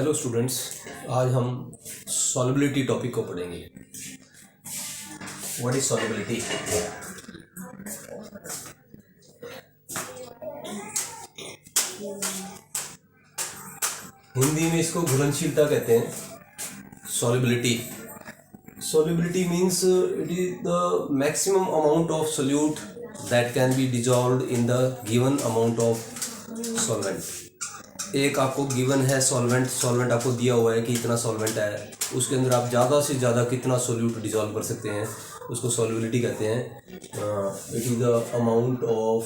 Hello students, आज हम solubility topic को पढ़ेंगे। What is solubility? हिंदी में इसको घुलनशीलता कहते हैं। Solubility means it is the maximum amount of solute that can be dissolved in the given amount of solvent. एक आपको गिवन है सॉल्वेंट आपको दिया हुआ है कि इतना सॉल्वेंट है, उसके अंदर आप ज़्यादा से ज़्यादा कितना सोल्यूट डिजॉल्व कर सकते हैं, उसको सॉल्युबिलिटी कहते हैं। It is the amount of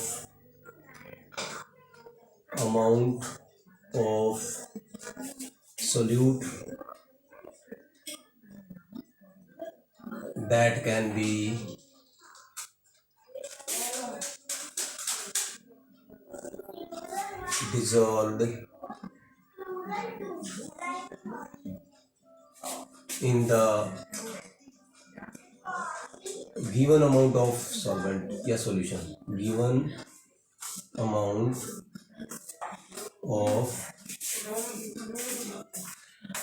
solute that can be dissolved in the given amount of solvent या solution, given amount of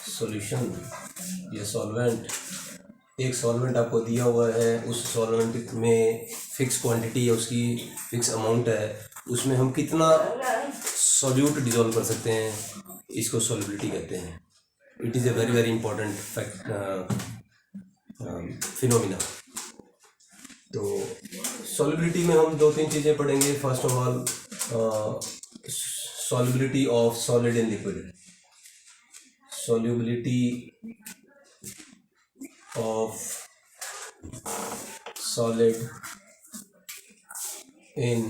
solution या solvent। एक सॉल्वेंट आपको दिया हुआ है, उस सॉल्वेंट में फिक्स क्वांटिटी है, उसकी फिक्स अमाउंट है, उसमें हम कितना सॉल्यूट डिजॉल्व कर सकते हैं, इसको सॉल्युबिलिटी कहते हैं। It is a very very important fact phenomena. तो सॉल्युबिलिटी में हम दो तीन चीज़ें पढ़ेंगे। First of all, solubility of solid in liquid, solubility of solid in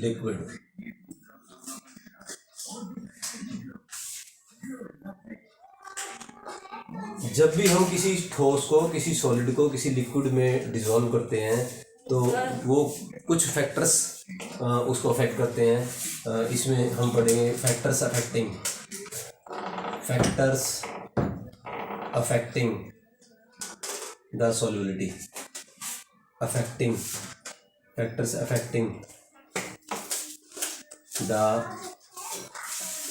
liquid। जब भी हम किसी ठोस को, किसी सॉलिड को किसी लिक्विड में डिसॉल्व करते हैं तो वो कुछ फैक्टर्स उसको अफेक्ट करते हैं। इसमें हम पढ़ेंगे factors affecting the solubility, factors affecting the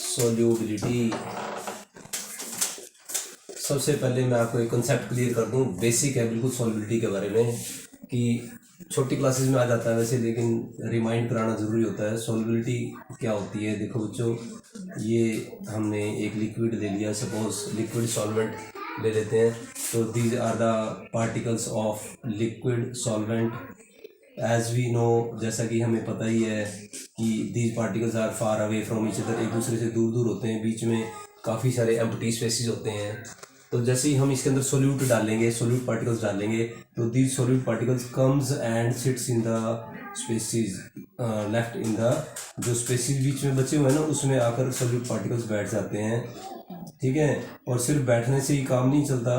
solubility। सबसे पहले मैं आपको एक कंसेप्ट क्लियर कर दूं, बेसिक है बिल्कुल सॉल्युबिलिटी के बारे में, कि छोटी क्लासेस में आ जाता है वैसे, लेकिन रिमाइंड कराना ज़रूरी होता है। सॉल्युबिलिटी क्या होती है? देखो बच्चों, ये हमने एक लिक्विड ले लिया, सपोज लिक्विड सॉल्वेंट ले लेते हैं, तो these are the particles of liquid solvent. As we know, जैसा कि हमें पता ही है कि these particles are far away from each other, एक दूसरे से दूर दूर होते हैं, बीच में काफ़ी सारे एम्प्टी स्पेसेस होते हैं। तो जैसे ही हम इसके अंदर सोल्यूट डालेंगे, सोल्यूट पार्टिकल्स डालेंगे, तो these solute particles comes and sits in the spaces left in the, जो स्पेसिस बीच में बचे हुए हैं ना, उसमें आकर सोल्यूट पार्टिकल्स बैठ जाते हैं। ठीक है, और सिर्फ बैठने से ही काम नहीं चलता,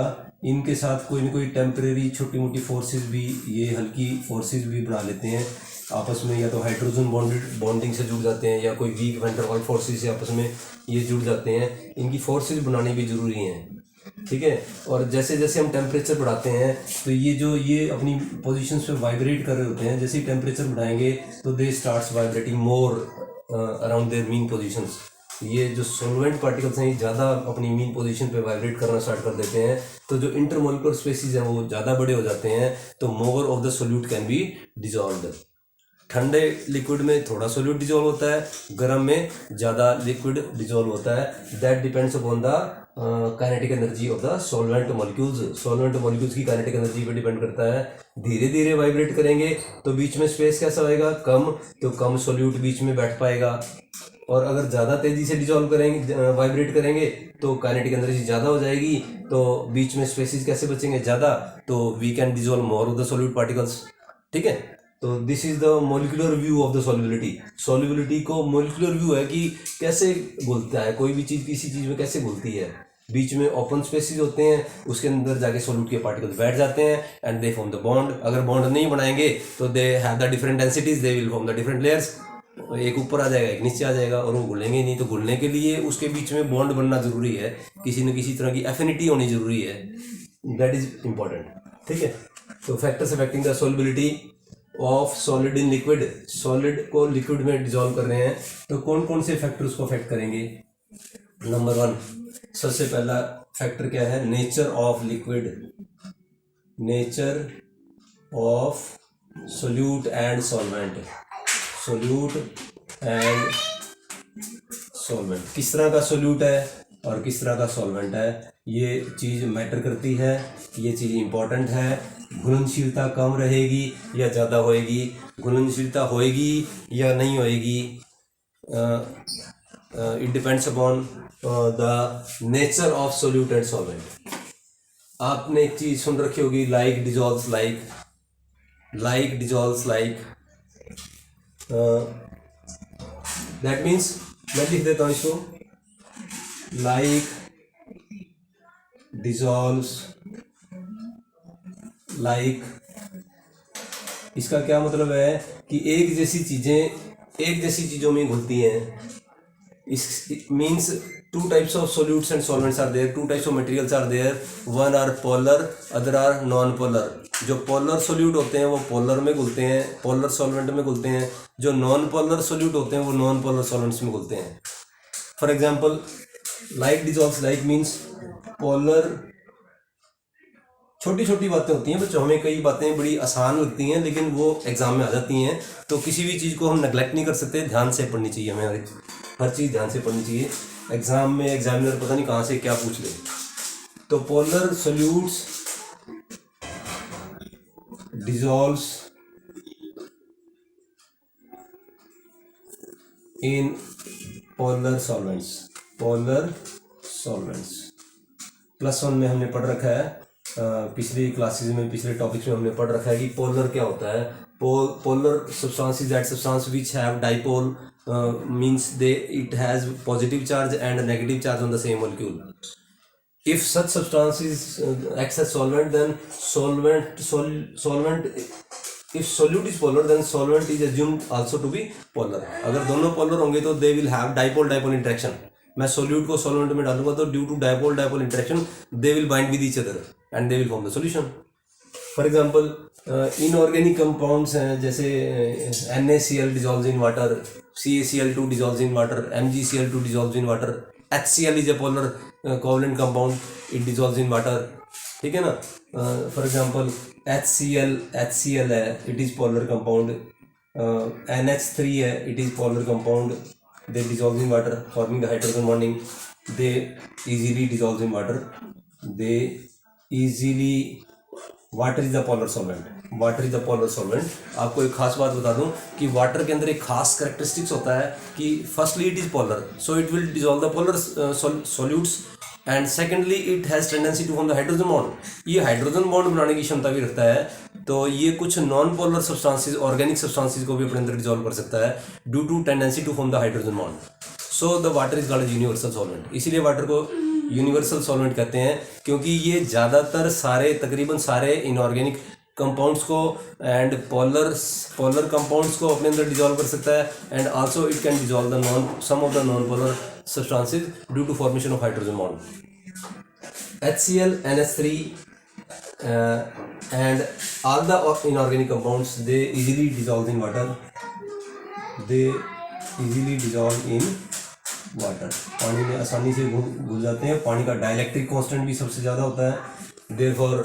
इनके साथ कोई ना कोई टेम्परेरी छोटी मोटी फोर्सेस भी, ये हल्की फोर्सेस भी बना लेते हैं आपस में, या तो हाइड्रोजन बॉन्डिंग से जुड़ जाते हैं, या कोई weak van der Waals forces से आपस में ये जुड़ जाते हैं। इनकी फोर्सेस बनानी भी ज़रूरी हैं। ठीक है, और जैसे जैसे हम टेम्परेचर बढ़ाते हैं तो ये अपनी पोजीशंस पे वाइब्रेट कर रहे होते हैं। जैसे ही टेम्परेचर बढ़ाएंगे तो they starts vibrating more around their mean positions. ये जो सॉल्वेंट पार्टिकल्स हैं, ज़्यादा अपनी मीन पोजीशन पे वाइब्रेट करना स्टार्ट कर देते हैं, तो जो इंटरमोलिकुलर स्पेसिस हैं वो ज़्यादा बड़े हो जाते हैं, तो मोर of the solute can B dissolved. ठंडे लिक्विड में थोड़ा सोल्यूट डिजॉल्व होता है, गर्म में ज़्यादा लिक्विड डिजॉल्व होता है। That depends upon the kinetic energy of the solvent molecules की काइनेटिक एनर्जी पे डिपेंड करता है। धीरे धीरे वाइब्रेट करेंगे तो बीच में स्पेस कैसा होएगा? कम, तो कम सोल्यूट बीच में बैठ पाएगा। और अगर ज़्यादा तेज़ी से डिजॉल्व करेंगे, वाइब्रेट करेंगे, तो काइनेटिक एनर्जी ज़्यादा हो जाएगी, तो बीच में स्पेसिस कैसे बचेंगे? ज़्यादा, तो we can dissolve more of the solute particles. ठीक है, तो this is the molecular view of the solubility को मोलिकुलर व्यू है कि कैसे घुलता है कोई भी चीज़, किसी चीज़ में कैसे घुलती है। बीच में ओपन स्पेसिस होते हैं, उसके अंदर जाके सोल्यूट के पार्टिकल्स बैठ जाते हैं and they form the bond. अगर बॉन्ड नहीं बनाएंगे तो they have the different densities, they will form the different layers. एक ऊपर आ जाएगा, एक नीचे आ जाएगा, और वो घुलेंगे नहीं। तो घुलने के लिए उसके बीच में बॉन्ड बनना जरूरी है, किसी न किसी तरह की एफिनिटी होनी जरूरी है। That is important. ठीक है, तो factors affecting the solubility of solid in liquid, solid को लिक्विड में डिजॉल्व कर रहे हैं, तो कौन कौन से फैक्टर उसको अफेक्ट करेंगे? नंबर 1, सबसे पहला फैक्टर क्या है? Nature of liquid, nature of solute and solvent, solute and solvent, किस तरह का सोल्यूट है और किस तरह का सॉल्वेंट है, ये चीज़ मैटर करती है, ये चीज़ इम्पॉर्टेंट है। घुलनशीलता कम रहेगी या ज़्यादा होएगी, घुलनशीलता होएगी या नहीं होएगी, it depends upon the nature of solute and solvent. आपने एक चीज़ सुन रखी होगी, like dissolves like, like dissolves like, that means मैं लिख देता हूँ इसको, लाइक डिजॉल्व्स लाइक। इसका क्या मतलब है कि एक जैसी चीज़ें एक जैसी चीज़ों में घुलती हैं। Is means two types of solutes and solvents are there, two types of materials are there, one are polar, other are non polar. जो पोलर सोल्यूट होते हैं वो पोलर में घुलते हैं, पोलर सॉल्वेंट में घुलते हैं। जो नॉन पोलर सोल्यूट होते हैं वो नॉन पोलर सॉल्वेंट्स में घुलते हैं। For example, like dissolves like means polar, छोटी छोटी बातें होती हैं बच्चों, हमें कई बातें बड़ी आसान लगती हैं लेकिन वो एग्जाम में आ जाती हैं, तो किसी भी चीज़ को हम नेग्लेक्ट नहीं कर सकते, ध्यान से पढ़नी चाहिए हमें, हर चीज़ ध्यान से पढ़नी चाहिए। एग्जाम में एग्जामिनर पता नहीं कहाँ से क्या पूछ ले। तो polar solutes dissolves in polar solvents, polar solvents. +1 में हमने पढ़ रखा है, पिछली क्लासेस में, पिछले टॉपिक्स में हमने पढ़ रखा है कि पोलर क्या होता है। Polar substance is that substance which have dipole, means it has positive charge and a negative charge on the same molecule. If such substance is acts as solvent, then solvent if solute is polar, then solvent is assumed also to be polar. अगर दोनों polar होंगे तो they will have dipole interaction. मैं solute को solvent में डालूंगा तो due to dipole interaction they will bind with each other and they will form the solution. For example, inorganic compounds हैं जैसे NaCl dissolves in water, CaCl2 dissolves in water, MgCl2 dissolves in water, HCl is a polar covalent compound, it dissolves in water, ठीक है ना। For example, HCl है, it is polar compound, NH3 है, it is polar compound, they dissolve in water forming the hydrogen bonding, they easily dissolve in water, they easily, water is the polar solvent, water is the polar solvent. आपको एक खास बात बता दूं कि water के अंदर एक खास करेक्टरिस्टिक्स होता है कि firstly it is polar, so it will dissolve the polar solutes, and secondly it has tendency to form the hydrogen bond. ये हाइड्रोजन बॉन्ड बनाने की क्षमता भी रखता है, तो ये कुछ non polar substances, organic substances को भी अपने अंदर डिजॉल्व कर सकता है due to tendency to form the hydrogen bond. So the water is called universal solvent. इसीलिए वाटर को यूनिवर्सल सॉल्वेंट कहते हैं, क्योंकि ये ज़्यादातर सारे, तकरीबन सारे इनऑर्गेनिक कंपाउंड्स को एंड पोलर कंपाउंड्स को अपने अंदर डिजॉल्व कर सकता है, and also it can dissolve the some of the non polar substances due to formation of hydrogen bond. HCl, NH3 and all the inorganic compounds, they easily dissolve in water, they easily dissolve in water, पानी में आसानी से घुल जाते हैं। पानी का dielectric constant भी सबसे ज़्यादा होता है। Therefore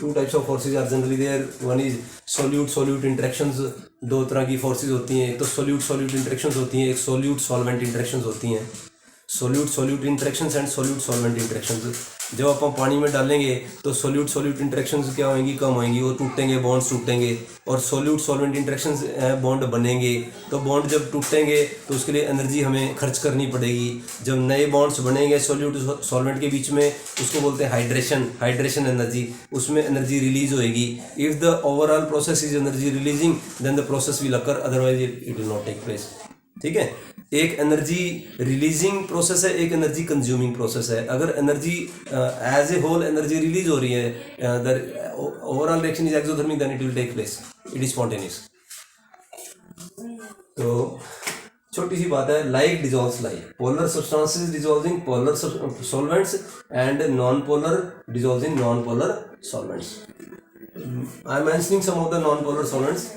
two types of forces are generally there, one is solute interactions. दो तरह की फोर्सेज होती हैं, एक तो सोल्यूट इंटरेक्शंस होती हैं, एक सोल्यूट सॉल्वेंट इंटरेक्शंस होती हैं। Solute interactions and solute solvent interactions. जब आप पानी में डालेंगे तो सोल्यूट इंटरेक्शंस क्या होंगी, कम होंगी, वो टूटेंगे, बॉन्ड्स टूटेंगे, और सोल्यूट सॉल्वेंट इंटरेक्शंस बॉन्ड बनेंगे। तो बॉन्ड जब टूटेंगे तो उसके लिए एनर्जी हमें खर्च करनी पड़ेगी। जब नए बॉन्ड्स बनेंगे सोल्यूट सॉल्वेंट के बीच में, उसको बोलते हैं हाइड्रेशन एनर्जी, उसमें एनर्जी रिलीज होएगी। If the overall process is energy releasing then the process will occur, otherwise it will not take place. ठीक है, एक एनर्जी रिलीजिंग प्रोसेस है, एक एनर्जी कंज्यूमिंग प्रोसेस है। अगर energy as a whole energy release हो रही है, the overall reaction is exothermic, then it will take place, it is spontaneous. तो छोटी सी बात है, like dissolves like, polar substances dissolving polar solvents and non polar dissolving non polar solvents. I am mentioning some of the non polar solvents.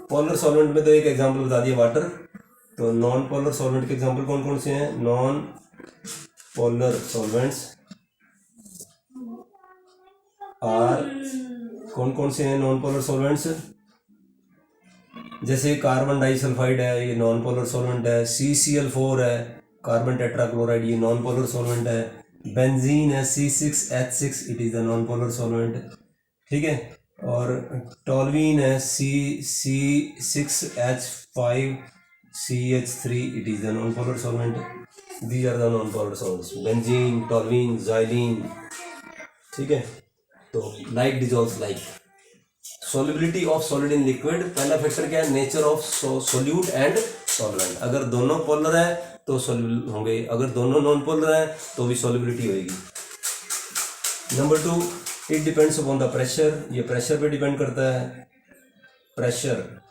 Polar solvent में तो एक example बता दिया, वाटर। तो नॉन पोलर सॉल्वेंट के example कौन कौन से हैं? नॉन पोलर सॉल्वेंट्स आर, कौन कौन से हैं नॉन पोलर सॉल्वेंट्स? जैसे कार्बन डाइसल्फाइड है, ये नॉन पोलर सॉल्वेंट है। CCl4 है, कार्बन टेट्राक्लोराइड, ये नॉन पोलर सॉल्वेंट है। बेंजीन है, C6H6, it is the non polar solvent, ठीक है। और टॉल्वीन है, C6H5CH3, it is the non polar solvent. These are the non polar solvents, benzene, toluene, xylene, ठीक है। तो like dissolves like. Solubility of solid in liquid, पहला factor क्या है? Nature of solute and solvent. अगर दोनों polar है तो सॉल्युबल होंगे, अगर दोनों नॉन पोलर है तो भी सॉल्युबिलिटी होगी। Number 2, it depends upon the pressure, ये प्रेशर पे डिपेंड करता है। Pressure,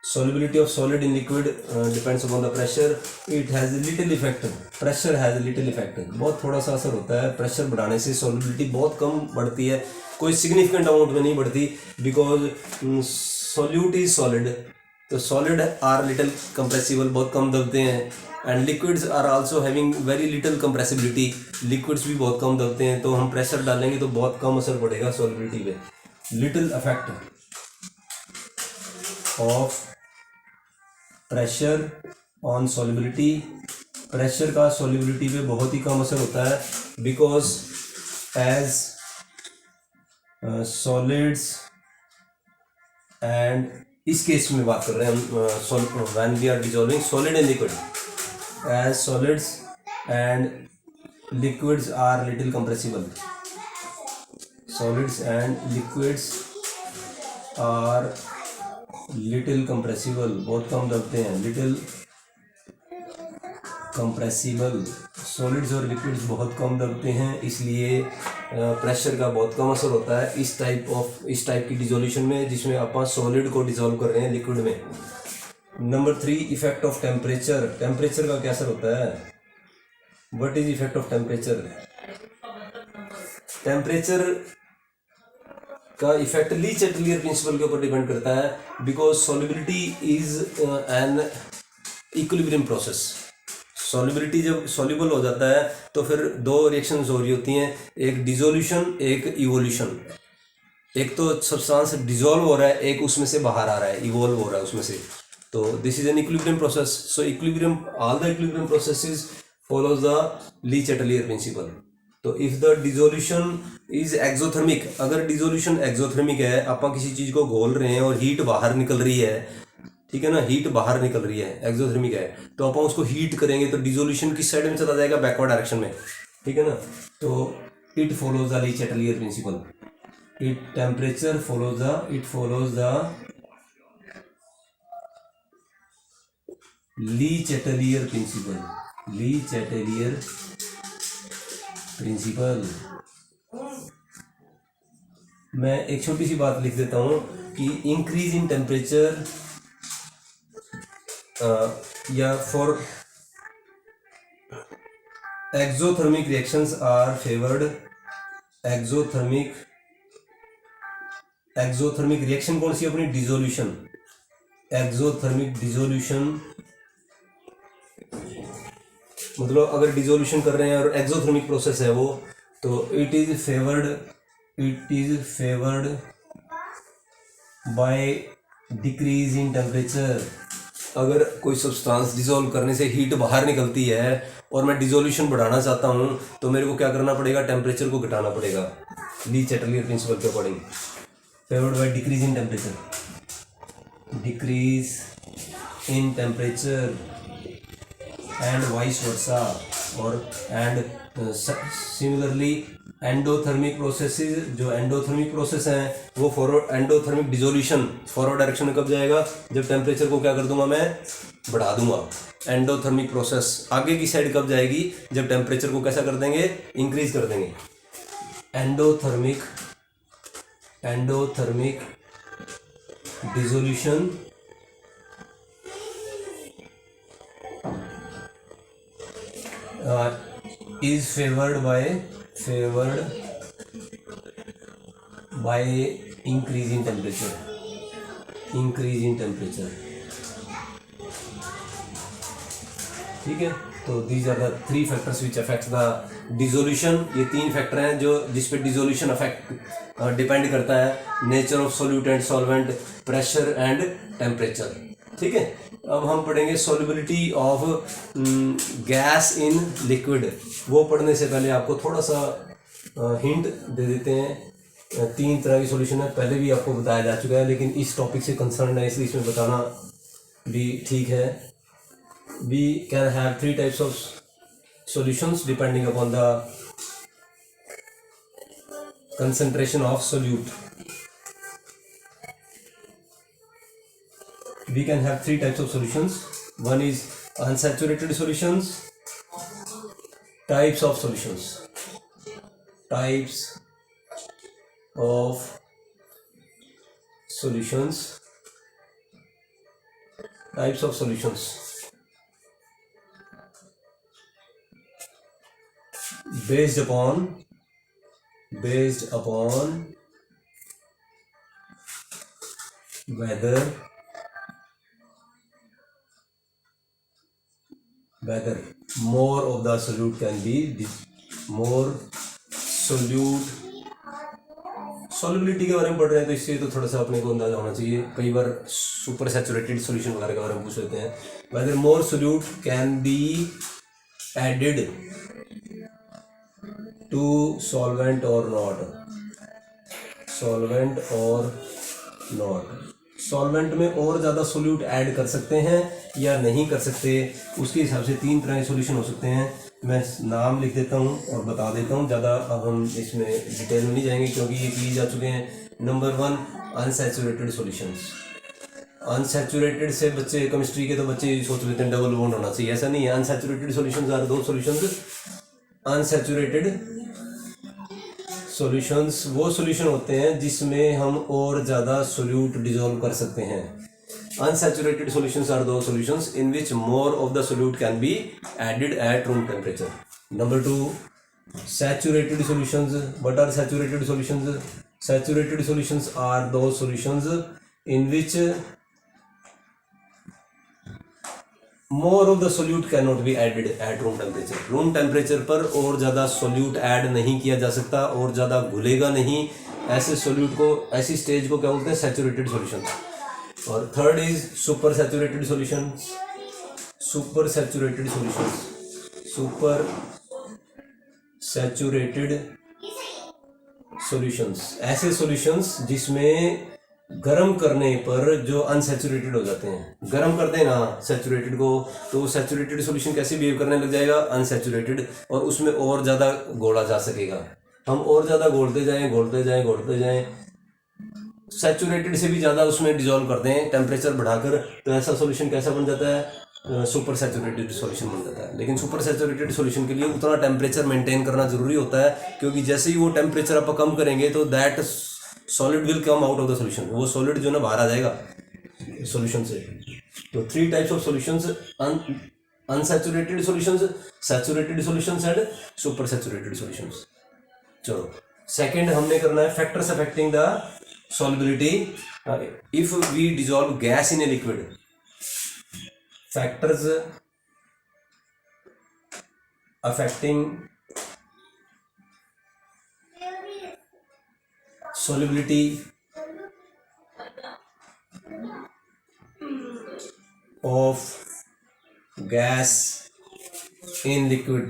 solubility of solid in liquid depends upon the pressure. It has little effect, pressure has little effect, बहुत थोड़ा सा असर होता है। प्रेशर बढ़ाने से solubility बहुत कम बढ़ती है, कोई significant amount में नहीं बढ़ती, because solute is solid, तो solid are little compressible, बहुत कम दबते हैं, and liquids are also having very little compressibility, liquids भी बहुत कम दबते हैं। तो हम प्रेशर डालेंगे तो बहुत कम असर पड़ेगा solubility पे। little effect of pressure on solubility, pressure का सॉल्युबिलिटी पे बहुत ही कम असर होता है, बिकॉज एज सॉलिड्स एंड, इस केस में बात कर रहे हैं हम when we are dissolving solid and liquid, as solids and liquids are little compressible, solids and liquids are little compressible, बहुत कम दबते हैं, लिटिल कंप्रेसिबल, सॉलिड्स और लिक्विड्स बहुत कम दबते हैं, इसलिए प्रेशर का बहुत कम असर होता है इस टाइप की डिसोल्यूशन में, जिसमें आप सॉलिड को डिसॉल्व कर रहे हैं लिक्विड में। Number 3, effect of temperature, temperature का क्या असर होता है? What is effect of temperature? Temperature का इफेक्ट ली चैटलियर प्रिंसिपल के ऊपर डिपेंड करता है, because solubility is an equilibrium process. Solubility जब सॉल्युबल हो जाता है तो फिर दो रिएक्शंस हो रही होती हैं, एक डिसोल्यूशन, एक इवोल्यूशन। एक तो सब्सटेंस डिसॉल्व हो रहा है, एक उसमें से बाहर आ रहा है, इवॉल्व हो रहा है उसमें से। तो this is an equilibrium process. So equilibrium, all the equilibrium processes follows the Le Chatelier principle. तो if the dissolution is exothermic, अगर डिसोल्यूशन एक्सोथर्मिक है, आप किसी चीज को घोल रहे हैं और हीट बाहर निकल रही है, ठीक है ना, हीट बाहर निकल रही है, एक्सोथर्मिक है, तो आप उसको हीट करेंगे तो डिसोल्यूशन किस साइड में चला जाएगा? बैकवर्ड डायरेक्शन में, ठीक है ना। तो it follows the Le Chatelier principle, it temperature follows the Le Chatelier principle, Le Chatelier principle. मैं एक छोटी सी बात लिख देता हूं कि इंक्रीज इन टेम्परेचर या for exothermic reactions are favoured. Exothermic reaction कौन सी अपनी? डिसोल्यूशन, एक्सोथर्मिक डिसोल्यूशन, मतलब अगर डिसोल्यूशन कर रहे हैं और एक्सोथर्मिक प्रोसेस है वो, तो it is favoured by decrease in temperature. अगर कोई सब्सटेंस डिसॉल्व करने से हीट बाहर निकलती है और मैं डिसोल्यूशन बढ़ाना चाहता हूँ, तो मेरे को क्या करना पड़ेगा? टेम्परेचर को घटाना पड़ेगा, ली चैटलियर प्रिंसिपल के according. Favoured by decrease in temperature, decrease in temperature and vice versa, और एंड सिमिलरली एंडोथर्मिक प्रोसेसेस, जो एंडोथर्मिक प्रोसेस हैं वो forward, endothermic dissolution forward direction में कब जाएगा? जब टेम्परेचर को क्या कर दूंगा? मैं बढ़ा दूंगा। एंडोथर्मिक प्रोसेस आगे की साइड कब जाएगी? जब टेम्परेचर को कैसा कर देंगे? इंक्रीज कर देंगे। Endothermic dissolution is favored by increase in temperature, ठीक है। तो these are the 3 factors which affects the dissolution. ये 3 फैक्टर हैं जो जिस पे डिसोल्यूशन अफेक्ट डिपेंड करता है, nature of solute and solvent, pressure and temperature. ठीक है, अब हम पढ़ेंगे solubility of gas in liquid. वो पढ़ने से पहले आपको थोड़ा सा हिंट दे देते हैं। 3 तरह की सॉल्यूशन है, पहले भी आपको बताया जा चुका है, लेकिन इस टॉपिक से कंसर्न है इसलिए इसमें बताना भी ठीक है। We can have 3 types of solutions depending upon the concentration of solute. We can have 3 types of solutions. One is unsaturated solutions, types of solutions, types of solutions, types of solutions. Based upon whether more of the solute can be more solute। Solubility के बारे में पढ़ रहे हैं तो इससे तो थोड़ा सा अपने को अंदाजा होना चाहिए। कई बार सुपर सैचुरेटेड सॉल्यूशन वगैरह के बारे में पूछ लेते हैं। whether more solute can be added to solvent or not, solvent or not। Solvent में और ज़्यादा सोल्यूट ऐड कर सकते हैं या नहीं कर सकते, उसके हिसाब से 3 तरह के सॉल्यूशन हो सकते हैं। मैं नाम लिख देता हूँ और बता देता हूँ, ज़्यादा अब हम इसमें डिटेल में नहीं जाएंगे क्योंकि ये किए जा चुके हैं। Number 1 unsaturated solutions. अनसैचुरेटेड से बच्चे केमिस्ट्री के तो बच्चे सोच लेते हैं डबल बॉन्ड होना चाहिए, ऐसा नहीं है। Unsaturated solutions are 2 solutions. Unsaturated solutions वो सॉल्यूशन होते हैं जिसमें हम और ज़्यादा सोल्यूट डिजोल्व कर सकते हैं। Unsaturated solutions are 2 solutions in which more of the solute can be added at room temperature. Number 2 saturated solutions. What are saturated solutions? Saturated solutions are 2 solutions in which more of the solute can not be added at room temperature. Room temperature पर और ज़्यादा solute add नहीं किया जा सकता और ज़्यादा घुलेगा नहीं। ऐसे सोल्यूट को, ऐसी स्टेज को क्या बोलते हैं? Saturated solution. और third is super saturated solution. Super saturated solution, super saturated solutions, ऐसे सॉल्यूशंस जिसमें गर्म करने पर जो अनसैचुरेटेड हो जाते हैं। गर्म कर देना सैचुरेटेड को तो सैचुरेटेड सॉल्यूशन कैसे बिहेव करने लग जाएगा? अनसैचुरेटेड, और उसमें और ज़्यादा घोला जा सकेगा। हम और ज़्यादा घोलते जाएं, सैचुरेटेड से भी ज़्यादा उसमें डिजोल्व करते हैं टेम्परेचर बढ़ाकर, तो ऐसा सॉल्यूशन कैसा बन जाता है? सुपर सैचुरेटेड सॉल्यूशन बन जाता है। लेकिन सुपर सैचुरेटेड सॉल्यूशन के लिए उतना टेम्परेचर मेंटेन करना जरूरी होता है, क्योंकि जैसे ही वो टेम्परेचर आप कम करेंगे तो that solid will come out of the solution. वो सॉलिड जो ना बाहर आ जाएगा सॉल्यूशन से। तो 3 types of solutions: unsaturated solutions, saturated solutions and super saturated solutions. चलो सेकंड हमने करना है factors affecting the solubility if we dissolve gas in a liquid। factors affecting solubility of gas in liquid,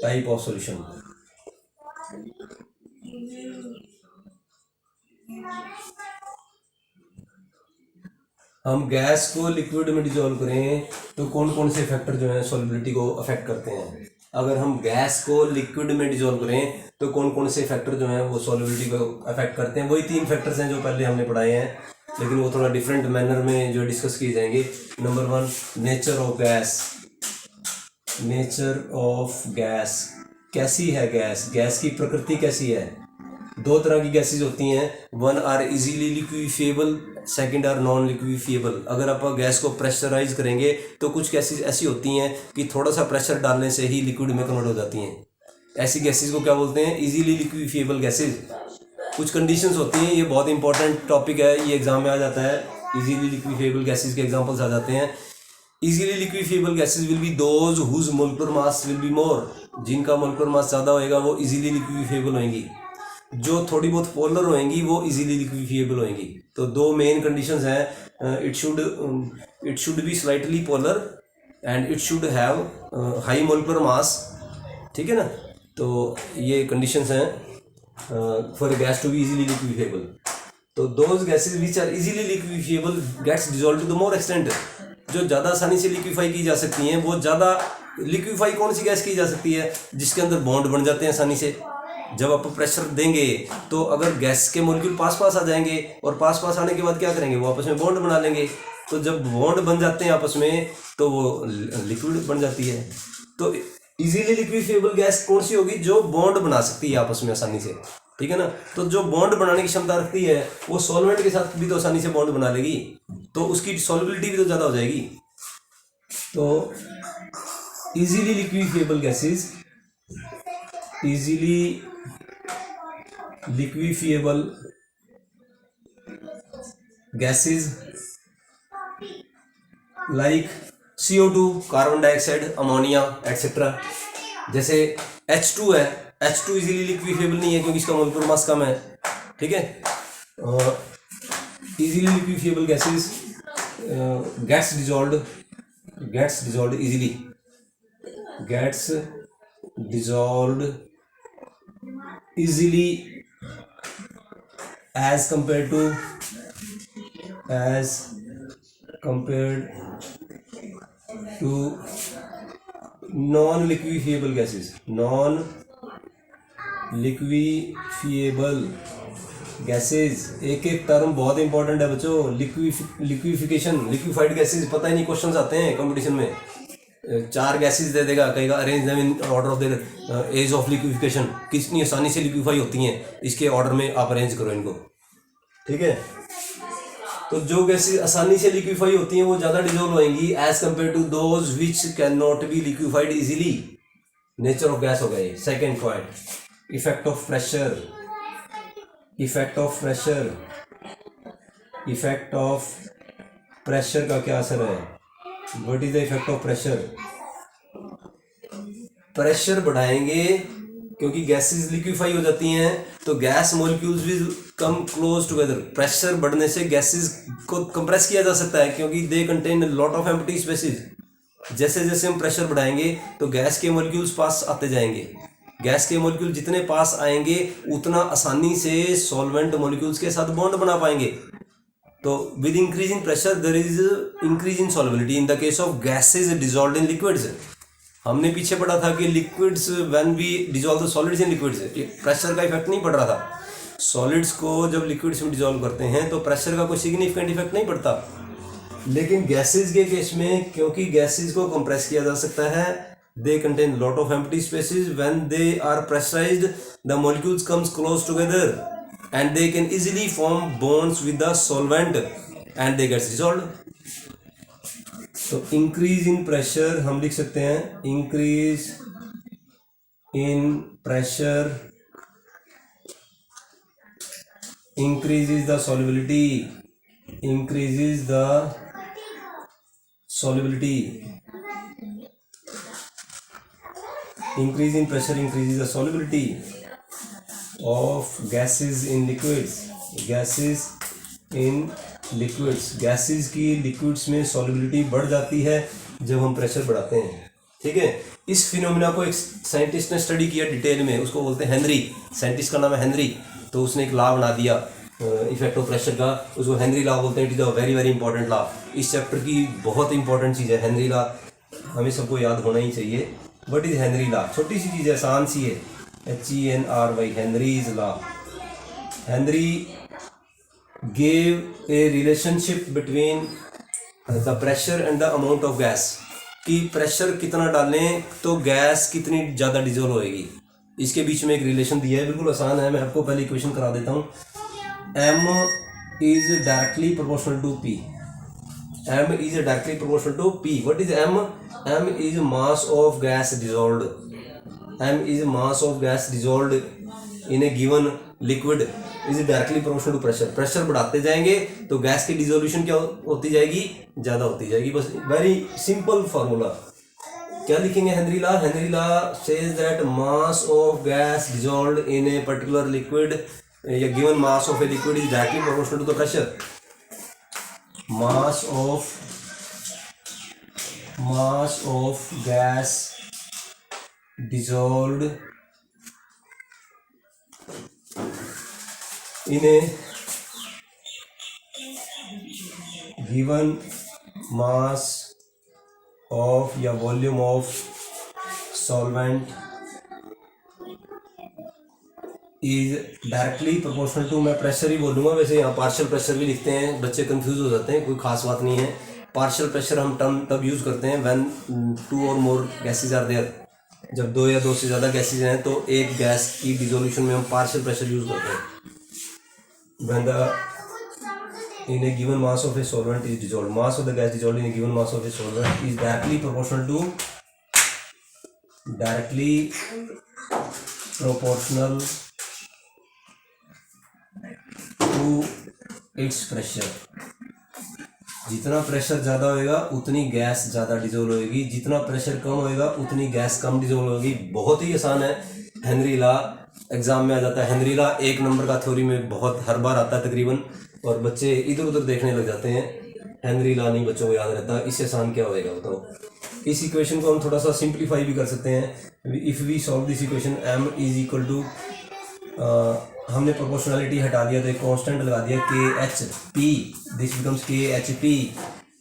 type of solution। हम gas को liquid में dissolve करें तो कौन कौन से फैक्टर जो है सॉल्युबिलिटी को अफेक्ट करते हैं? अगर हम गैस को लिक्विड में डिजोल्व करें तो कौन कौन से फैक्टर जो हैं वो सॉल्युबिलिटी को अफेक्ट करते हैं? वही 3 फैक्टर्स हैं जो पहले हमने पढ़ाए हैं, लेकिन वो थोड़ा डिफरेंट मैनर में जो डिस्कस किए जाएंगे। Number 1 nature of gas. Nature of gas, कैसी है गैस? गैस की प्रकृति कैसी है? 2 तरह की गैसेज होती हैं। 1 are easily liquefiable, second are non liquefiable. अगर आप गैस को प्रेशराइज करेंगे तो कुछ गैसेज ऐसी होती हैं कि थोड़ा सा प्रेशर डालने से ही लिक्विड में कन्वर्ट हो जाती हैं। ऐसी गैसेज को क्या बोलते हैं? Easily liquefiable gases. कुछ कंडीशंस होती हैं, ये बहुत इंपॉर्टेंट टॉपिक है, ये एग्जाम में आ जाता है। इजीली लिक्विफिएबल गैसेज के एग्जांपल्स आ जाते हैं। Easily liquefiable gases will be those whose molecular mass will be more, जिनका मोलिकुलर मास ज़्यादा होएगा वो इजीली लिक्विफिएबल होएंगी। जो थोड़ी बहुत पोलर होएंगी वो इजीली लिक्विफिएबल होएंगी। तो दो मेन कंडीशंस हैं, it should be slightly polar and it should have high molecular mass, ठीक है ना। तो ये कंडीशंस हैं for gas to be easily liquefiable. तो those gases which are easily liquefiable gets dissolve to the more extent, जो ज़्यादा आसानी से लिक्विफाई की जा सकती हैं वो ज़्यादा लिक्विफाई कौन सी गैस की जा सकती है, जिसके अंदर बॉन्ड बन जाते हैं आसानी से। जब आप प्रेशर देंगे तो अगर गैस के मॉलिक्यूल पास पास आ जाएंगे और पास पास आने के बाद क्या करेंगे, वो आपस में बॉन्ड बना लेंगे। तो जब बॉन्ड बन जाते हैं आपस में तो वो लिक्विड बन जाती है। तो इजीली लिक्विफिएबल गैस कौन सी होगी, जो बॉन्ड बना सकती है आपस में आसानी से, ठीक है ना। तो जो बॉन्ड बनाने की क्षमता रखती है वो सॉल्वेंट के साथ भी तो आसानी से बॉन्ड बना लेगी, तो उसकी सॉल्युबिलिटी भी तो ज़्यादा हो जाएगी। तो easily liquefiable gases, easily liquefiable gases like CO2, carbon dioxide, ammonia etcetera. जैसे H2 है, H2 इजीली लिक्विफिएबल नहीं है क्योंकि इसका मोलिकुलर मास कम है, ठीक है। Easily liquefiable gases gets dissolved easily, gets dissolved easily as compared to non-liquefiable gases। non-liquefiable gases, एक एक टर्म बहुत इंपॉर्टेंट है बच्चों। लिक्विफिकेशन, लिक्विफाइड गैसेज पता ही नहीं, क्वेश्चंस आते हैं कंपटीशन में। 4 गैसेज दे देगा, कहेगा arrange them in order of their ease of liquefaction, कितनी आसानी से लिक्विफाई होती हैं इसके ऑर्डर में आप अरेंज करो इनको, ठीक है। तो जो गैसेज आसानी से लिक्विफाई होती हैं वो ज़्यादा डिजोल्व होएंगी as compare to those which can not be liquefied easily. Nature of gas हो गई। Second point, effect of pressure. Effect of pressure का क्या असर है? What is the effect of pressure? Pressure बढ़ाएंगे क्योंकि गैसेस लिक्विफाई हो जाती हैं तो gas molecules will come close together. Pressure बढ़ने से गैसेस को कंप्रेस किया जा सकता है क्योंकि दे contain lot of empty spaces. जैसे जैसे हम प्रेशर बढ़ाएंगे तो गैस के मॉलिक्यूल्स पास आते जाएंगे। गैस के मॉलिक्यूल जितने पास आएंगे उतना आसानी से सॉल्वेंट मॉलिक्यूल्स के साथ बॉन्ड बना पाएंगे। तो with increasing pressure there is increase in solubility in the case of gases dissolved in liquids. हमने पीछे पढ़ा था कि liquids when we dissolve the solids in liquids, pressure का इफेक्ट नहीं पड़ रहा था। सॉलिड्स को जब लिक्विड्स में डिजॉल्व करते हैं तो प्रेशर का कोई सिग्निफिकेंट इफेक्ट नहीं पड़ता। लेकिन गैसेज के केस में क्योंकि गैसेज को कंप्रेस किया जा सकता है, they contain lot of empty spaces, when they are pressurised the molecules comes close together and they can easily form bonds with the solvent and they gets dissolved। तो increase in pressure हम लिख सकते हैं increase in pressure increases the solubility, increases the solubility, increase in pressure increases the solubility of gases in liquids, gases in liquids, gases की liquids में solubility बढ़ जाती है जब हम प्रेशर बढ़ाते हैं, ठीक है। इस फिनोमिना को एक साइंटिस्ट ने स्टडी किया डिटेल में, उसको बोलते हैं हेनरी। साइंटिस्ट का नाम है हेनरी। तो उसने एक लॉ बना दिया इफेक्ट ऑफ प्रेशर का, उसको हेनरी लॉ बोलते हैं। It is a very very important law. इस चैप्टर की बहुत इंपॉर्टेंट चीज़ है हेनरी लॉ, हमें सबको याद होना ही चाहिए। What is Henry law? छोटी सी चीज़ है, आसान सी है। HENRY, Henry's law। Henry gave a relationship between the pressure and the amount of gas, कि प्रेशर कितना डालें तो गैस कितनी ज़्यादा डिजोल्व होएगी। इसके बीच में एक रिलेशन दिया है, बिल्कुल आसान है। मैं आपको पहले इक्वेशन करा देता हूँ। M is directly proportional to P। M is directly proportional to P। What is M? M is mass of gas dissolved। M is mass of gas dissolved in a given liquid is directly proportional to pressure. Pressure बढ़ाते जाएंगे तो gas की dissolution क्या होती जाएगी, ज़्यादा होती जाएगी। बस वेरी सिंपल फार्मूला। क्या लिखेंगे Henry law? Henry law says that mass of gas dissolved in a particular liquid या given mass of a liquid is directly proportional to the pressure. Mass of gas dissolved in a given mass of या volume of solvent is directly proportional to, मैं pressure ही बोलूँगा, वैसे यहाँ partial pressure भी लिखते हैं, बच्चे कंफ्यूज हो जाते हैं, कोई खास बात नहीं है। पार्शियल प्रेशर हम टर्म तब यूज़ करते हैं व्हेन 2 और मोर गैसेज आर देयर, जब 2 या 2 से ज़्यादा गैसेज हैं तो एक गैस की डिसोल्यूशन में हम पार्शियल प्रेशर यूज़ करते हैं। When the in a given mass of a solvent is dissolved, mass of the gas dissolved in a given mass of a solvent is directly proportional to its pressure. जितना pressure ज़्यादा होएगा उतनी gas ज़्यादा dissolve होएगी, जितना pressure कम होएगा उतनी गैस कम डिजोल्व होगी। बहुत ही आसान है, हेनरी लॉ एग्जाम में आ जाता है। हेनरी लॉ 1 नंबर का थ्योरी में बहुत हर बार आता है तकरीबन, और बच्चे इधर उधर देखने लग जाते हैं। हेनरी लॉ नहीं बच्चों को याद रहता। इससे आसान क्या होएगा बताओ? इस इक्वेशन को हम थोड़ा सा सिंप्लीफाई भी कर सकते हैं। If we solve this equation m is equal to, हमने प्रोपोर्शनलिटी हटा दिया तो एक कांस्टेंट लगा दिया KHP, this becomes KHP,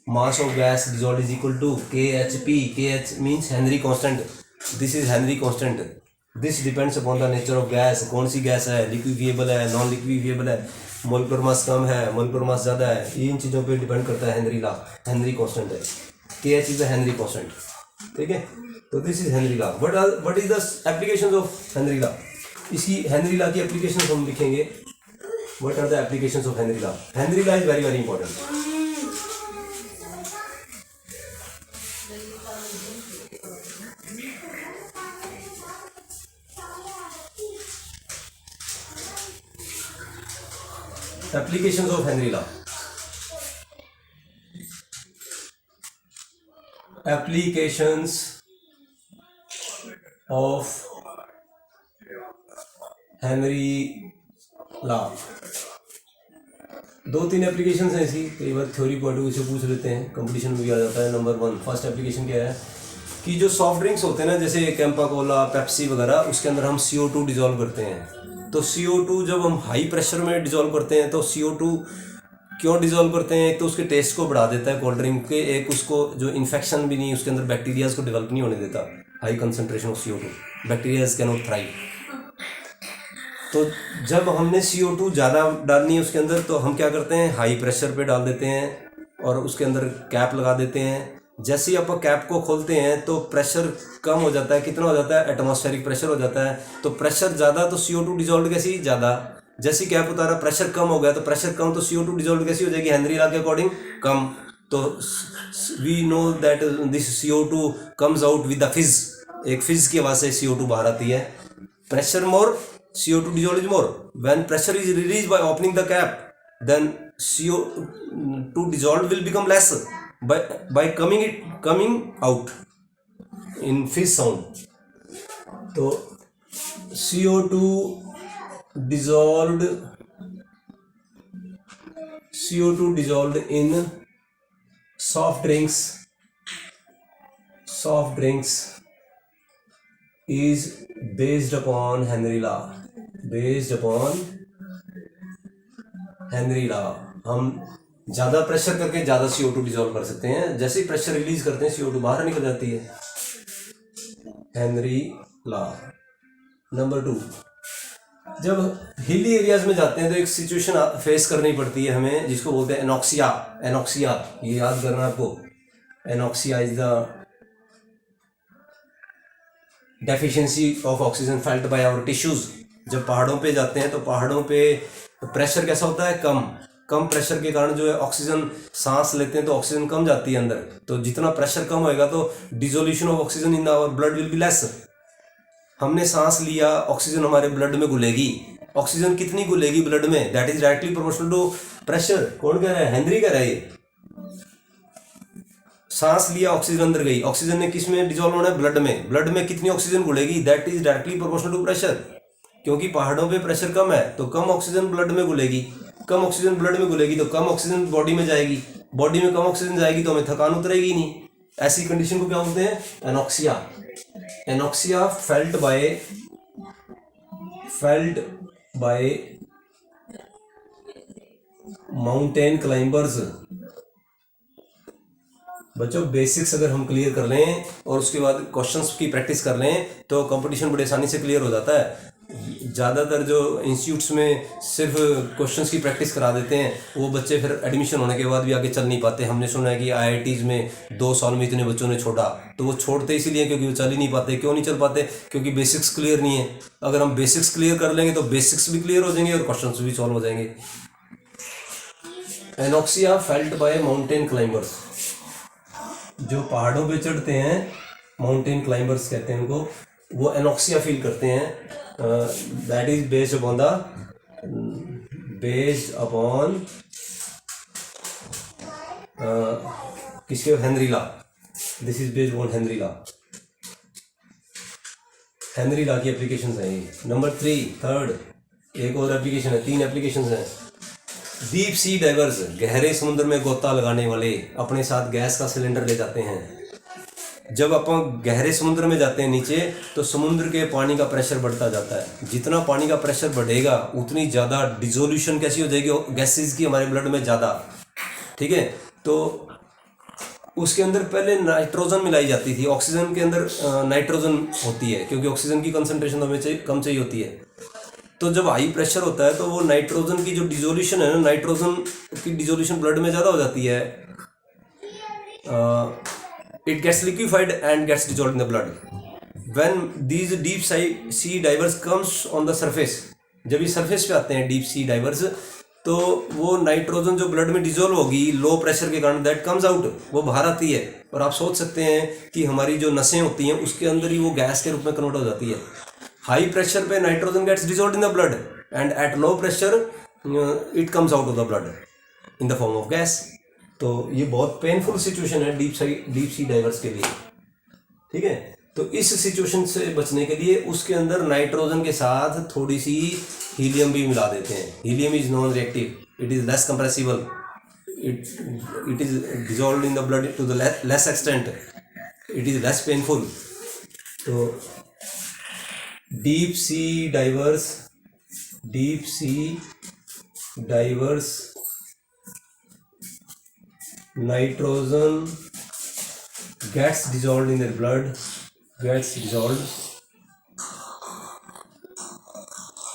mass of gas dissolved is equal to KHP। KH means Henry constant, this is Henry constant. This depends upon the nature of gas, कौन सी gas है, लिक्विफिएबल है, नॉन लिक्विफिएबल है, मोलिकुलर मास कम है, molecular mass ज़्यादा है, इन चीज़ों पे डिपेंड करता है हेनरी लॉ। हेनरी कांस्टेंट है, KH is the Henry constant, ठीक है। तो this is Henry law. What is the applications of Henry law? इसकी हेनरी लॉ की एप्लीकेशंस हम लिखेंगे। What are the applications of Henry law? Henry law is very very important. Applications of Henry law. Applications of Henry law, 2-3 application हैं इसकी। कई बार theory point of view से पूछ लेते हैं, कंपटीशन में भी आ जाता है। नंबर 1 फर्स्ट एप्लीकेशन क्या है कि जो सॉफ्ट ड्रिंक्स होते हैं ना, जैसे कैंपा कोला, पेप्सी वगैरह, उसके अंदर हम CO2 डिजॉल्व करते हैं। तो CO2 जब हम हाई प्रेशर में डिजॉल्व करते हैं तो CO2 क्यों डिजॉल्व करते हैं? एक तो उसके टेस्ट को बढ़ा देता है कोल्ड ड्रिंक के, एक उसको जो इन्फेक्शन भी नहीं, उसके अंदर बैक्टीरियाज को डेवलप नहीं होने देता। High concentration of CO2, bacterias can not thrive. तो जब हमने CO2 ज़्यादा डालनी है उसके अंदर, तो हम क्या करते हैं, हाई प्रेशर पे डाल देते हैं और उसके अंदर कैप लगा देते हैं। जैसे ही आप कैप को खोलते हैं तो प्रेशर कम हो जाता है। कितना हो जाता है? एटमॉस्फेरिक प्रेशर हो जाता है। तो प्रेशर ज़्यादा तो CO2 डिजॉल्व कैसी? ज़्यादा। जैसे कैप उतारा, प्रेशर कम हो गया, तो प्रेशर कम तो CO2 डिजॉल्व कैसी हो जाएगी? हेनरी लॉ के अकॉर्डिंग कम। तो we know that this CO2 comes out with the fizz, एक फिज की आवाज़ से CO2 बाहर आती है। Pressure more, CO2 dissolved is more. When pressure is released by opening the cap, then CO2 dissolved will become less by coming out in fizz sound. तो CO2 dissolved in soft drinks is based upon Henry law. हम ज़्यादा pressure करके ज़्यादा CO2 dissolve कर सकते हैं। जैसे ही pressure release करते हैं CO2 बाहर निकल जाती है। Henry law. नंबर 2, जब हिली एरियाज में जाते हैं तो एक सिचुएशन फेस करनी पड़ती है हमें, जिसको बोलते हैं एनॉक्सिया। ये याद करना आपको। Anoxia is the deficiency of oxygen felt by our tissues. जब पहाड़ों पे जाते हैं तो पहाड़ों पे प्रेशर कैसा होता है? कम प्रेशर के कारण जो है ऑक्सीजन, सांस लेते हैं तो ऑक्सीजन कम जाती है अंदर। तो जितना प्रेशर कम होएगा तो dissolution of oxygen in our blood will be less. हमने सांस लिया, ऑक्सीजन हमारे ब्लड में घुलेगी, ऑक्सीजन कितनी घुलेगी ब्लड में, that is directly proportional to pressure. कौन कह रहा है, हेनरी कह रहा है। ये सांस लिया, ऑक्सीजन अंदर गई, ऑक्सीजन ने किस में डिजोल्व होना है, ब्लड में। ब्लड में कितनी ऑक्सीजन घुलेगी, that is directly proportional to pressure. क्योंकि पहाड़ों पे प्रेशर कम है तो कम ऑक्सीजन ब्लड में घुलेगी, कम ऑक्सीजन ब्लड में घुलेगी तो कम ऑक्सीजन बॉडी में जाएगी, बॉडी में कम ऑक्सीजन जाएगी तो हमें थकान उतरेगी नहीं। ऐसी कंडीशन को क्या बोलते हैं, anoxia. Anoxia felt by mountain climbers. बच्चों बेसिक्स अगर हम क्लियर कर लें और उसके बाद क्वेश्चंस की प्रैक्टिस कर लें तो कंपटीशन बड़े आसानी से क्लियर हो जाता है। ज़्यादातर जो इंस्टीट्यूट्स में सिर्फ क्वेश्चंस की प्रैक्टिस करा देते हैं वो बच्चे फिर एडमिशन होने के बाद भी आगे चल नहीं पाते। हमने सुना है कि IITs में 2 साल में इतने बच्चों ने छोड़ा, तो वो छोड़ते इसीलिए क्योंकि वो चल ही नहीं पाते। क्यों नहीं चल पाते, क्योंकि बेसिक्स क्लियर नहीं है। अगर हम बेसिक्स क्लियर कर लेंगे तो बेसिक्स भी क्लियर हो जाएंगे और क्वेश्चंस भी सॉल्व हो जाएंगे। Anoxia felt by mountain climbers, जो पहाड़ों पे चढ़ते हैं माउंटेन क्लाइंबर्स कहते हैं उनको, वो एनॉक्सिया फील करते हैं। दैट इज बेस्ड अपॉन किसके, Henry law. This is based on Henry law. Henry law की एप्लीकेशन है ये। नंबर 3 थर्ड एक और एप्लीकेशन है, 3 एप्लीकेशन है। डीप सी डाइवर्स, गहरे समुद्र में गोता लगाने वाले अपने साथ गैस का सिलेंडर ले जाते हैं। जब अपन गहरे समुद्र में जाते हैं नीचे तो समुद्र के पानी का प्रेशर बढ़ता जाता है। जितना पानी का प्रेशर बढ़ेगा उतनी ज़्यादा डिसोल्यूशन कैसी हो जाएगी, गैसेस की हमारे ब्लड में ज़्यादा। ठीक है, तो उसके अंदर पहले नाइट्रोजन मिलाई जाती थी, ऑक्सीजन के अंदर नाइट्रोजन होती है क्योंकि ऑक्सीजन की कंसनट्रेशन हमें कम चाहिए होती है। तो जब हाई प्रेशर होता है तो वो नाइट्रोजन की जो डिसोल्यूशन है ना, नाइट्रोजन की डिसोल्यूशन ब्लड में ज़्यादा हो जाती है। It gets liquefied and gets dissolved in the blood. When these deep sea divers comes on the surface, जब ये सरफेस पे आते हैं डीप सी डाइवर्स, तो वो नाइट्रोजन जो ब्लड में डिजोल्व होगी लो प्रेशर के कारण, दैट कम्स आउट, वो बाहर आती है। और आप सोच सकते हैं कि हमारी जो नसें होती हैं उसके अंदर ही वो गैस के रूप में कन्वर्ट हो जाती है। हाई प्रेशर पे nitrogen gets dissolved in the blood and at low pressure it comes out of the blood in the form of gas. तो ये बहुत पेनफुल सिचुएशन है डीप सी डाइवर्स के लिए। ठीक है, तो इस सिचुएशन से बचने के लिए उसके अंदर नाइट्रोजन के साथ थोड़ी सी हीलियम भी मिला देते हैं। Helium is non reactive, it is less compressible, it is dissolved in the blood to the less extent, it is less painful. तो deep sea divers nitrogen gets dissolved in their blood, gets dissolved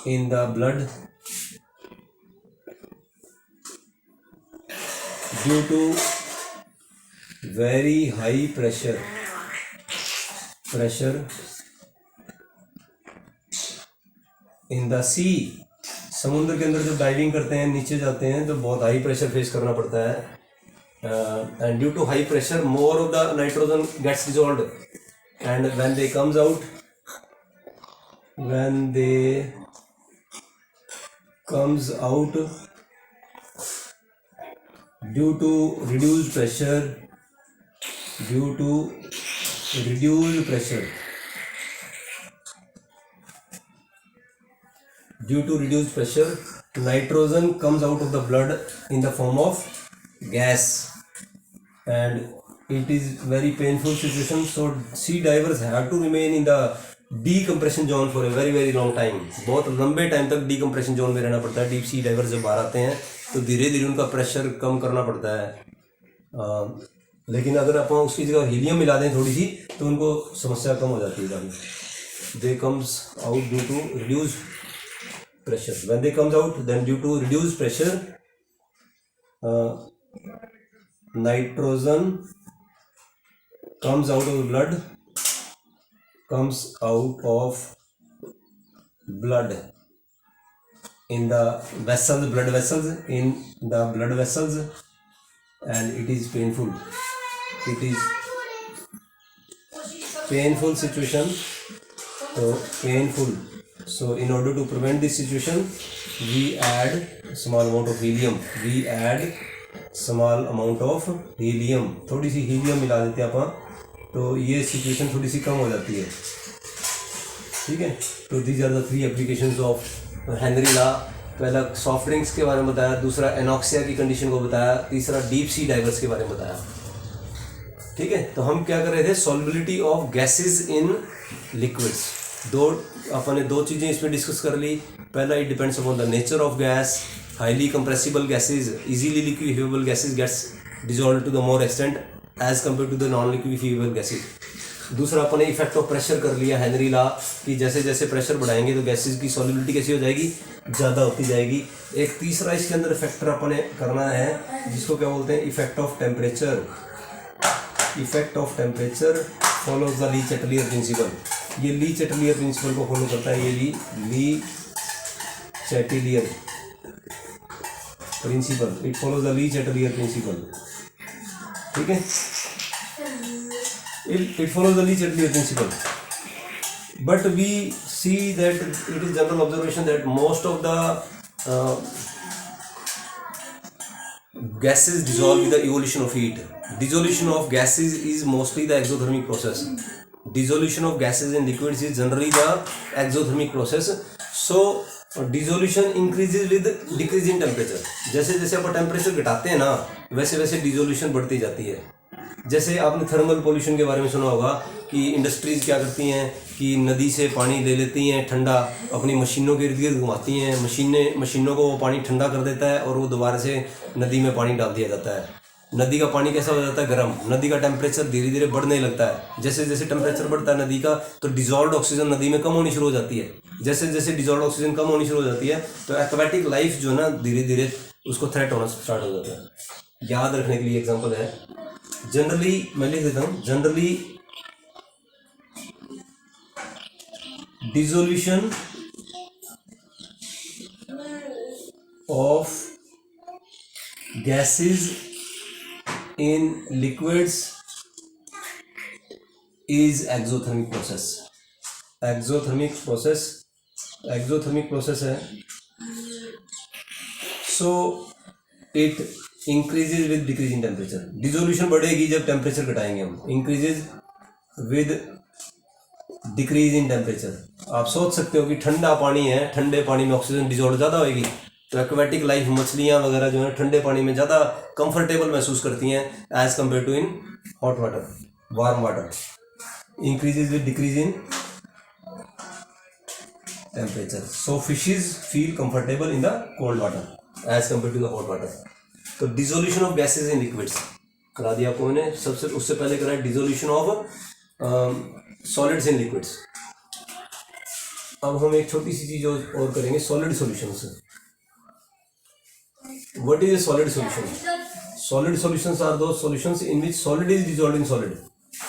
in the blood due to very high pressure in the sea। समुद्र के अंदर जब diving करते हैं, नीचे जाते हैं तो बहुत हाई प्रेशर फेस करना पड़ता है। And due to high pressure more of the nitrogen gets dissolved, and when they comes out due to reduced pressure nitrogen comes out of the blood in the form of gas and it is very painful situation. So sea divers have to remain in the decompression zone for a very very long time। बहुत लंबे time तक decompression zone में रहना पड़ता है। Deep sea diverse जब बाहर आते हैं तो धीरे धीरे उनका प्रेशर कम करना पड़ता है। लेकिन अगर अपन उसकी जगह हीलियम मिला दें थोड़ी सी तो उनको समस्या कम हो जाती है काफ़ी। They comes out due to reduced pressure. When they comes out, then due to reduced pressure nitrogen comes out of blood in the blood vessels and it is painful situation। तो painful So in order to prevent this situation, we add small amount of helium. We add small amount of helium. थोड़ी सी helium मिला देते हैं अपन, तो ये situation थोड़ी सी कम हो जाती है. ठीक है. तो these are the 3 applications of Henry law. पहला सॉफ्ट ड्रिंक्स के बारे में बताया, दूसरा एनॉक्सिया की कंडीशन को बताया, तीसरा डीप सी डाइवर्स के बारे में बताया. ठीक है. तो हम क्या कर रहे थे, solubility of gases in liquids. अपने दो चीज़ें इसमें डिस्कस कर ली. पहला, it depends upon the nature of gas. Highly compressible gases, easily liquefiable gases gets dissolve to the more extent as compare to the non liquefiable gases. दूसरा, अपने effect of pressure कर लिया हेनरी लॉ कि जैसे जैसे pressure बढ़ाएंगे तो gases की सॉल्युबिलिटी कैसी हो जाएगी, ज़्यादा होती जाएगी. एक तीसरा इसके अंदर फैक्टर अपने करना है जिसको क्या बोलते हैं, effect of temperature. Effect of temperature follows the Le Chatelier principal. ये ली चैटलियर प्रिंसिपल को फॉलो करता है. ये ली Chatelier principle, it follows the Le Chatelier principal. ठीक है. It follows the Lee Chatelier principle, but we see that it is general observation that most of the gases dissolve with the evolution of heat. Dissolution of gases is mostly the exothermic process. Dissolution of gases in liquids is generally the exothermic process. So dissolution increases with decrease in temperature. जैसे जैसे आप temperature घटाते हैं ना, वैसे वैसे dissolution बढ़ती जाती है. जैसे आपने थर्मल पोल्यूशन के बारे में सुना होगा कि इंडस्ट्रीज़ क्या करती हैं कि नदी से पानी ले लेती हैं ठंडा, अपनी मशीनों के इर्द गिर्द घुमाती हैं, मशीनों को वो पानी ठंडा कर देता है और वो दोबारा से नदी में पानी डाल दिया जाता है. नदी का पानी कैसा हो जाता है, गर्म. नदी का टेम्परेचर धीरे धीरे बढ़ने लगता है. जैसे जैसे टेम्परेचर बढ़ता है नदी का, तो डिजॉल्व ऑक्सीजन नदी में कम होनी शुरू हो जाती है. जैसे जैसे डिजॉल्व ऑक्सीजन कम होनी शुरू हो जाती है तो एक्वेटिक लाइफ जो ना धीरे धीरे उसको थ्रेट होना स्टार्ट हो जाता है. याद रखने के लिए एग्जाम्पल है, जनरली मैं लिख देता हूं, generally dissolution of gases in liquids is exothermic process. Exothermic process है. So it increases with decrease in temperature. Dissolution बढ़ेगी जब टेम्परेचर घटाएंगे हम. Increases with decrease in temperature. आप सोच सकते हो कि ठंडा पानी है, ठंडे पानी में ऑक्सीजन डिजॉल्व ज़्यादा होगी, तो एक्वेटिक लाइफ मछलियाँ वगैरह जो है ठंडे पानी में ज़्यादा कंफर्टेबल महसूस करती हैं as compare to in hot water, warm water. Increases with decrease in temperature. So fishes feel comfortable in the cold water as compare to the hot water. तो dissolution of gases in liquids करा दिया आपको मैंने. सबसे उससे पहले करा है dissolution of solids in liquids. अब हम एक छोटी सी चीज और करेंगे, solid solutions. What is a solid solution? Solid solutions are दो solutions in which solid is dissolved in solid.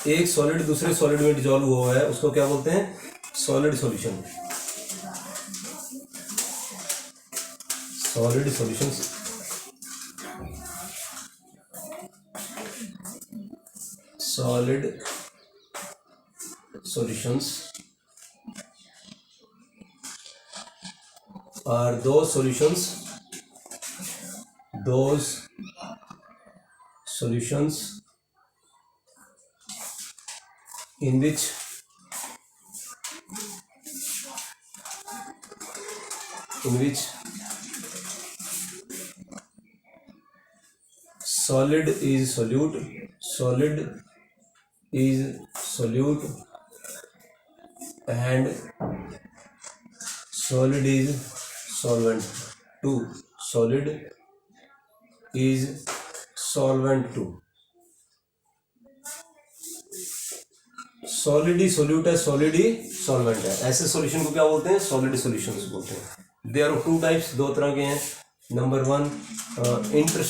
एक सॉलिड दूसरे सॉलिड में डिसॉल्व हुआ है, उसको क्या बोलते हैं, solid solution. Solid solutions solid solutions are those solutions in which solid is solute and solid is solvent too. Solid is solvent too. Solid he solute है, सॉलिड ही सॉल्वेंट है. ऐसे सॉल्यूशन को क्या बोलते हैं, सॉलिड सॉल्यूशंस बोलते हैं. They are of two types, दो तरह के हैं. नंबर 1